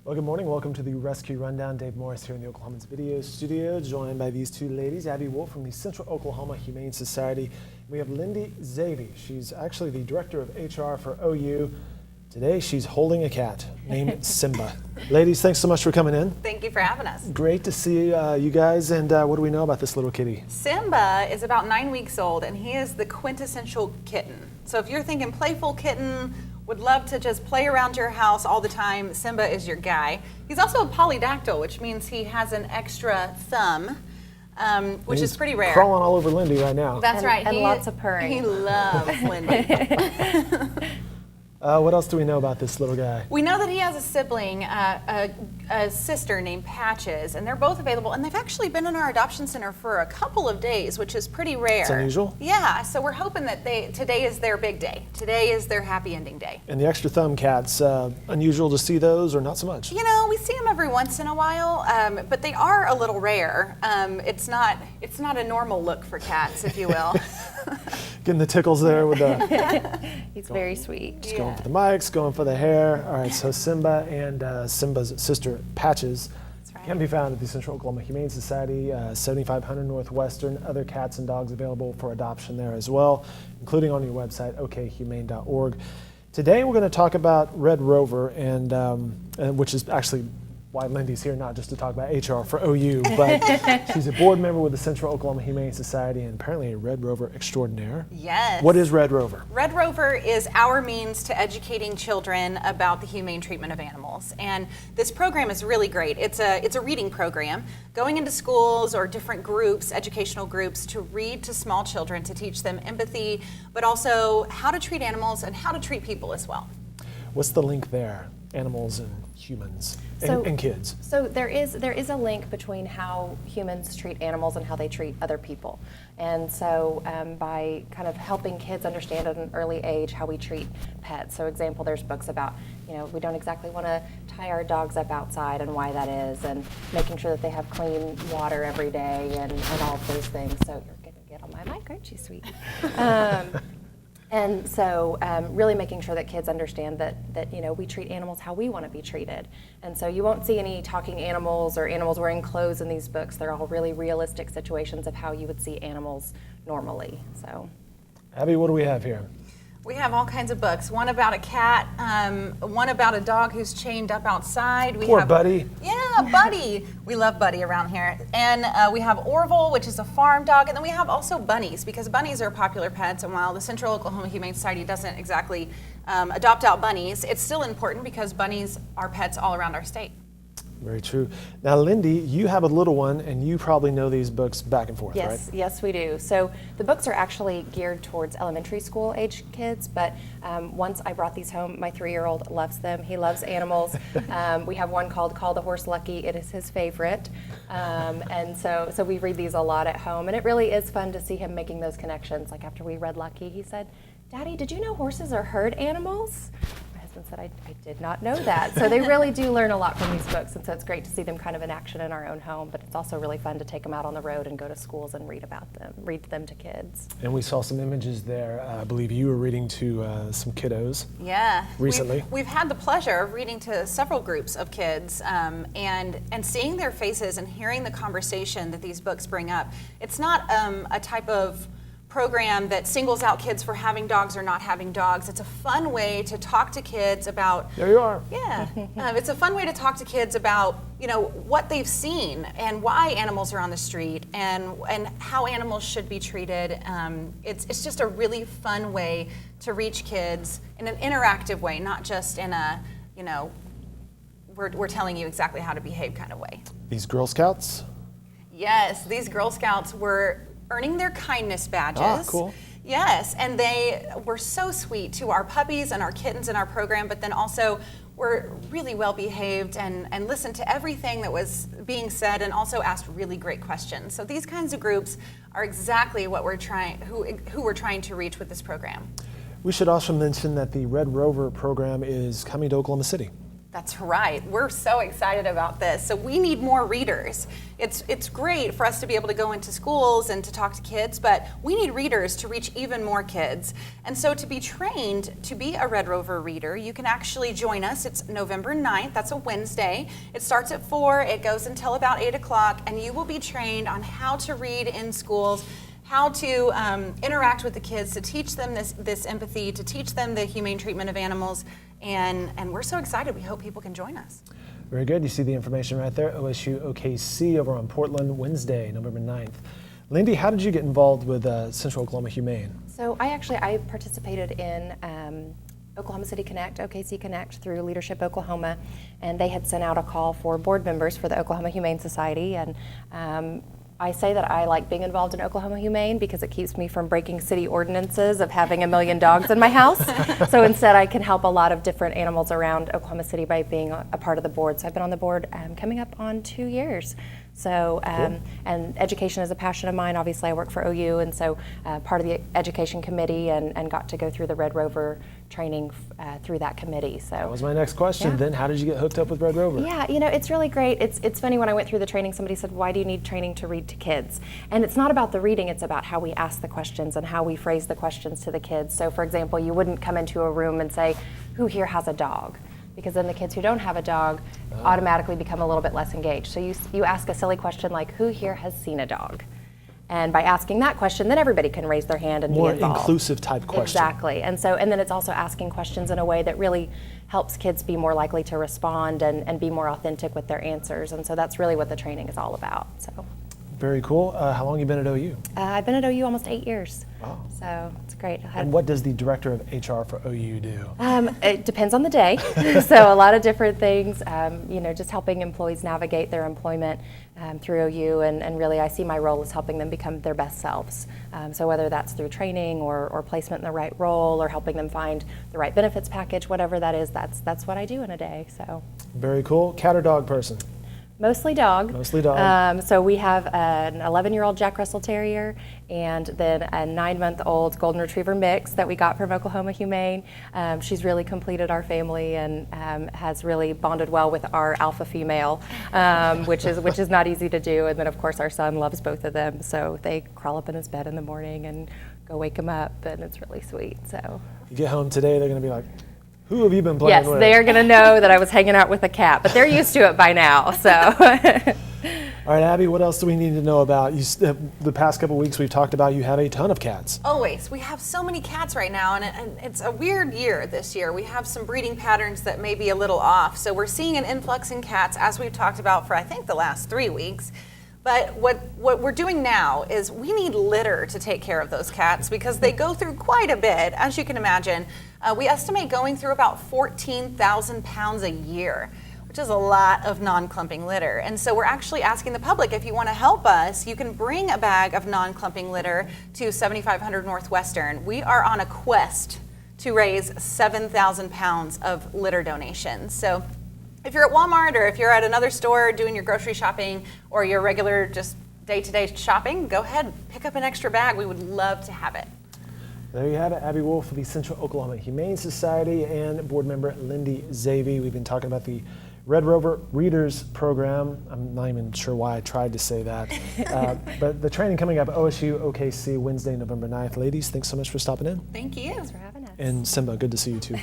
Well, good morning. Welcome to the Rescue Rundown. Dave Morris here in the Oklahoman's video studio, joined by these two ladies, Abby Wolf from the Central Oklahoma Humane Society. We have Lindy Zavy. She's actually the director of HR for OU. Today, she's holding a cat named Simba. Ladies, thanks so much for coming in. Thank you for having us. Great to see you guys. And what do we know about this little kitty? Simba is about 9 weeks old, and he is the quintessential kitten. So if you're thinking playful kitten, would love to just play around your house all the time, Simba is your guy. He's also a polydactyl, which means he has an extra thumb, which is pretty rare. Crawling all over Lindy right now. That's right. And lots of purring. He loves Lindy. What else do we know about this little guy? We know that he has a sibling, a sister named Patches, and they're both available. And they've actually been in our adoption center for a couple of days, which is pretty rare. It's unusual. Yeah, so we're hoping that today is their big day. Today is their happy ending day. And the extra thumb cats, unusual to see those or not so much? You know, we see them every once in a while, but they are a little rare. It's not a normal look for cats, if you will. Getting the tickles there with the... He's very sweet. Just going for the mics, going for the hair. All right, so Simba and Simba's sister, Patches, can be found at the Central Oklahoma Humane Society, 7500 Northwestern. Other cats and dogs available for adoption there as well, including on your website, okhumane.org. Today we're going to talk about RedRover, and which is actually why Lindy's here, not just to talk about HR for OU, but she's a board member with the Central Oklahoma Humane Society and apparently a RedRover extraordinaire. Yes. What is RedRover? RedRover is our means to educating children about the humane treatment of animals. And this program is really great. It's a reading program going into schools or different groups, educational groups, to read to small children to teach them empathy, but also how to treat animals and how to treat people as well. What's the link there? Animals and humans and kids. So there is a link between how humans treat animals and how they treat other people. And so by kind of helping kids understand at an early age how we treat pets. So example, there's books about, we don't exactly want to tie our dogs up outside and why that is, and making sure that they have clean water every day and all of those things. So you're going to get on my mic, aren't you, sweetie? And so really making sure that kids understand that we treat animals how we want to be treated. And so you won't see any talking animals or animals wearing clothes in these books. They're all really realistic situations of how you would see animals normally. So, Abby, what do we have here? We have all kinds of books. One about a cat, one about a dog who's chained up outside. Poor Buddy. Yeah, Buddy. We love Buddy around here. And we have Orville, which is a farm dog. And then we have also bunnies, because bunnies are popular pets. And while the Central Oklahoma Humane Society doesn't exactly adopt out bunnies, it's still important because bunnies are pets all around our state. Very true. Now, Lindy, you have a little one, and you probably know these books back and forth, right? Yes, we do. So the books are actually geared towards elementary school age kids, but once I brought these home, my 3-year-old loves them. He loves animals. We have one called Call the Horse Lucky. It is his favorite. And so we read these a lot at home, and it really is fun to see him making those connections. Like after we read Lucky, he said, "Daddy, did you know horses are herd animals?" And said, I did not know that. So they really do learn a lot from these books, and so it's great to see them kind of in action in our own home, but it's also really fun to take them out on the road and go to schools and read them to kids. And we saw some images there. I believe you were reading to some kiddos. Yeah. Recently. We've had the pleasure of reading to several groups of kids and seeing their faces and hearing the conversation that these books bring up. It's not a type of program that singles out kids for having dogs or not having dogs. It's a fun way to talk to kids about... There you are. Yeah. It's a fun way to talk to kids about, what they've seen and why animals are on the street and how animals should be treated. It's just a really fun way to reach kids in an interactive way, not just in a, we're telling you exactly how to behave kind of way. These Girl Scouts? Yes, these Girl Scouts were earning their kindness badges. Ah, cool. Yes, and they were so sweet to our puppies and our kittens in our program, but then also were really well behaved and listened to everything that was being said and also asked really great questions. So these kinds of groups are exactly what who we're trying to reach with this program. We should also mention that the RedRover program is coming to Oklahoma City. That's right. We're so excited about this. So we need more readers. It's great for us to be able to go into schools and to talk to kids, but we need readers to reach even more kids. And so to be trained to be a Red Rover reader, you can actually join us. It's November 9th. That's a Wednesday. It starts at 4. It goes until about 8 o'clock, and you will be trained on how to read in schools, how to interact with the kids, to teach them this empathy, to teach them the humane treatment of animals. And we're so excited. We hope people can join us. Very good. You see the information right there. OSU OKC over on Portland, Wednesday, November 9th. Lindy, how did you get involved with Central Oklahoma Humane? So I participated in Oklahoma City Connect, OKC Connect, through Leadership Oklahoma, and they had sent out a call for board members for the Oklahoma Humane Society. And I say that I like being involved in Oklahoma Humane because it keeps me from breaking city ordinances of having 1 million dogs in my house. So instead I can help a lot of different animals around Oklahoma City by being a part of the board. So I've been on the board coming up on 2 years. So, Cool. and education is a passion of mine. Obviously I work for OU, and so part of the education committee, and got to go through the Red Rover training through that committee. So That was my next question. Yeah. Then how did you get hooked up with Red Rover? yeah, it's really great. It's funny, when I went through the training, somebody said, why do you need training to read to kids? And it's not about the reading, it's about how we ask the questions and how we phrase the questions to the kids. So for example, you wouldn't come into a room and say, who here has a dog? Because then the kids who don't have a dog automatically become a little bit less engaged. So you ask a silly question like, who here has seen a dog? And by asking that question, then everybody can raise their hand and More be involved. inclusive type question. Exactly. And then it's also asking questions in a way that really helps kids be more likely to respond and be more authentic with their answers. And so that's really what the training is all about. So Very cool. How long have you been at OU? I've been at OU almost 8 years. Wow. So it's great. And what does the director of HR for OU do? It depends on the day. So a lot of different things, just helping employees navigate their employment through OU, and really I see my role as helping them become their best selves. So whether that's through training or placement in the right role, or helping them find the right benefits package, whatever that is, that's what I do in a day. So Very cool. Cat or dog person? mostly dog. Mostly dog. So we have an 11-year-old Jack Russell Terrier, and then a 9-month-old Golden Retriever mix that we got from Oklahoma Humane. She's really completed our family and has really bonded well with our alpha female, which is not easy to do. And then of course our son loves both of them, so they crawl up in his bed in the morning and go wake him up, and it's really sweet. So You get home today, they're going to be like, who have you been playing yes, with? they are going to know that I was hanging out with a cat, but they're used to it by now. So. All right, Abby, what else do we need to know about you? The past couple weeks we've talked about you have a ton of cats. Always. We have so many cats right now, and it's a weird year this year. We have some breeding patterns that may be a little off. So we're seeing an influx in cats, as we've talked about for I think the last 3 weeks. But what we're doing now is we need litter to take care of those cats because they go through quite a bit, as you can imagine. We estimate going through about 14,000 pounds a year, which is a lot of non-clumping litter. And so we're actually asking the public, if you want to help us, you can bring a bag of non-clumping litter to 7500 Northwestern. We are on a quest to raise 7,000 pounds of litter donations. So if you're at Walmart or if you're at another store doing your grocery shopping or your regular just day-to-day shopping, go ahead, pick up an extra bag. We would love to have it. There you have it, Abby Wolf of the Central Oklahoma Humane Society and board member Lindy Zavey. We've been talking about the Red Rover Readers program. I'm not even sure why I tried to say that. But the training coming up, OSU OKC, Wednesday, November 9th. Ladies, thanks so much for stopping in. Thank you. Thanks for having us. And Simba, good to see you too.